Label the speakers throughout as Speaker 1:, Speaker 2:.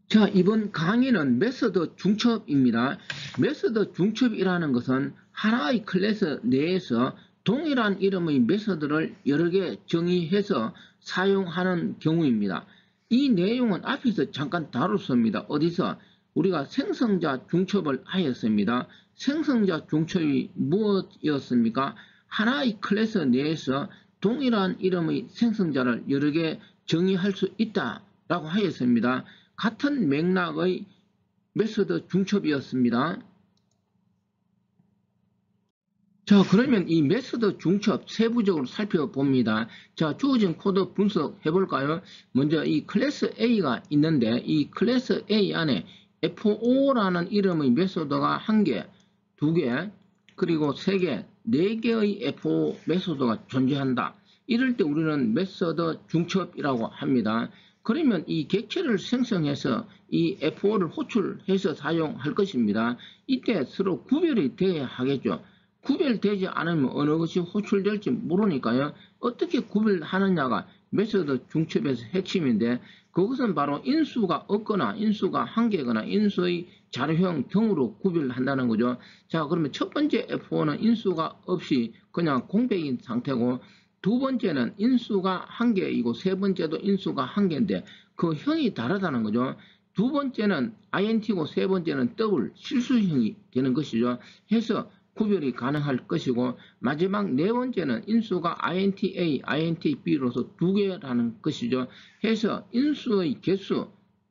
Speaker 1: 자, 이번 강의는 메서드 중첩입니다. 메서드 중첩이라는 것은 하나의 클래스 내에서 동일한 이름의 메서드를 여러 개 정의해서 사용하는 경우입니다. 이 내용은 앞에서 잠깐 다뤘습니다. 어디서? 우리가 생성자 중첩을 하였습니다. 생성자 중첩이 무엇이었습니까? 하나의 클래스 내에서 동일한 이름의 생성자를 여러 개 정의할 수 있다라고 하였습니다. 같은 맥락의 메서드 중첩이었습니다. 자, 그러면 이 메서드 중첩 세부적으로 살펴봅니다. 자, 주어진 코드 분석해 볼까요? 먼저 이 클래스 A가 있는데 이 클래스 A 안에 F5라는 이름의 메서드가 1개, 2개, 그리고 3개, 4개의 F5 메서드가 존재한다. 이럴 때 우리는 메서드 중첩이라고 합니다. 그러면 이 객체를 생성해서 이 F5를 호출해서 사용할 것입니다. 이때 서로 구별이 돼야 하겠죠. 구별되지 않으면 어느 것이 호출될지 모르니까요. 어떻게 구별하느냐가 메서드 중첩에서 핵심인데 그것은 바로 인수가 없거나 인수가 1개거나 인수의 자료형 등으로 구별한다는 거죠. 자, 그러면 첫 번째 F5는 인수가 없이 그냥 공백인 상태고 두 번째는 인수가 1개이고 세 번째도 인수가 1개인데 그 형이 다르다는 거죠. 두 번째는 INT고 세 번째는 더블 실수형이 되는 것이죠. 해서 구별이 가능할 것이고 마지막 네 번째는 인수가 INTA, INTB로서 2개라는 것이죠. 해서 인수의 개수,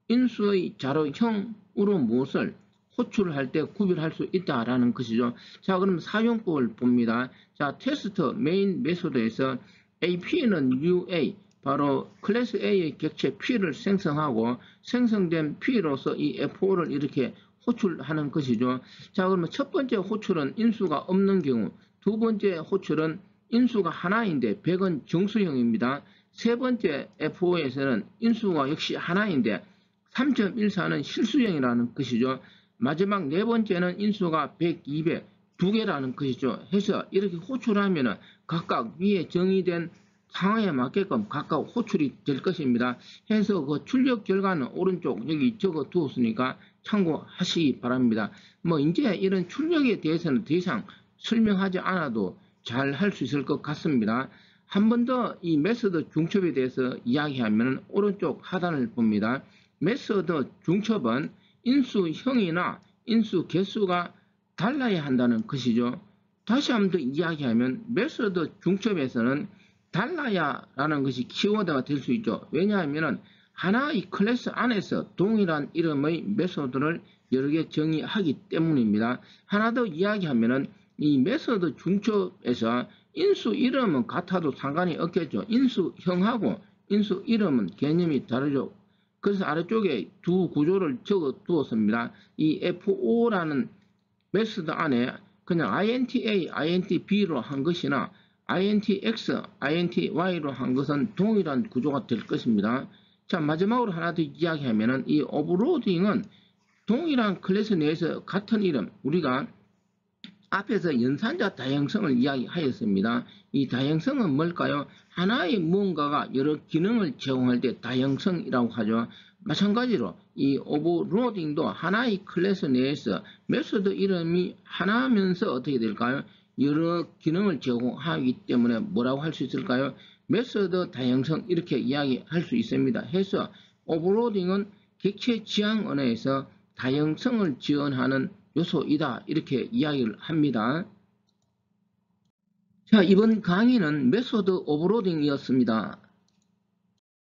Speaker 1: 인수의 자료형으로 무엇을 호출할 때 구별할 수 있다라는 것이죠. 자, 그럼 사용법을 봅니다. 자, 테스트 메인 메소드에서 AP는 UA, 바로 클래스 A의 객체 P를 생성하고 생성된 P로서 이 F5를 이렇게 호출하는 것이죠. 자, 그러면 첫 번째 호출은 인수가 없는 경우, 두 번째 호출은 인수가 하나인데 100은 정수형입니다. 세 번째 F5에서는 인수가 역시 하나인데 3.14는 실수형이라는 것이죠. 마지막 네 번째는 인수가 100, 200, 2개라는 것이죠. 해서 이렇게 호출하면 각각 위에 정의된 상황에 맞게끔 각각 호출이 될 것입니다. 해서 그 출력 결과는 오른쪽 여기 적어 두었으니까 참고하시기 바랍니다. 뭐 이제 이런 출력에 대해서는 더 이상 설명하지 않아도 잘 할 수 있을 것 같습니다. 한 번 더 이 메서드 중첩에 대해서 이야기하면 오른쪽 하단을 봅니다. 메서드 중첩은 인수형이나 인수 개수가 달라야 한다는 것이죠. 다시 한 번 더 이야기하면 메서드 중첩에서는 달라야 라는 것이 키워드가 될 수 있죠. 왜냐하면 하나의 클래스 안에서 동일한 이름의 메소드를 여러 개 정의하기 때문입니다. 하나 더 이야기하면 이 메소드 중첩에서 인수 이름은 같아도 상관이 없겠죠. 인수형하고 인수 이름은 개념이 다르죠. 그래서 아래쪽에 두 구조를 적어 두었습니다. 이 F5라는 메소드 안에 그냥 INTA, INTB로 한 것이나 INTX, INTY로 한 것은 동일한 구조가 될 것입니다. 자, 마지막으로 하나 더 이야기하면 이 오버로딩은 동일한 클래스 내에서 같은 이름, 우리가 앞에서 연산자 다양성을 이야기하였습니다. 이 다양성은 뭘까요? 하나의 무언가가 여러 기능을 제공할 때 다양성이라고 하죠. 마찬가지로 이 오버로딩도 하나의 클래스 내에서 메소드 이름이 하나면서 어떻게 될까요? 여러 기능을 제공하기 때문에 뭐라고 할 수 있을까요? 메소드 다양성 이렇게 이야기할 수 있습니다. 해서 오버로딩은 객체 지향 언어에서 다양성을 지원하는 요소이다 이렇게 이야기를 합니다. 자, 이번 강의는 메소드 오버로딩이었습니다.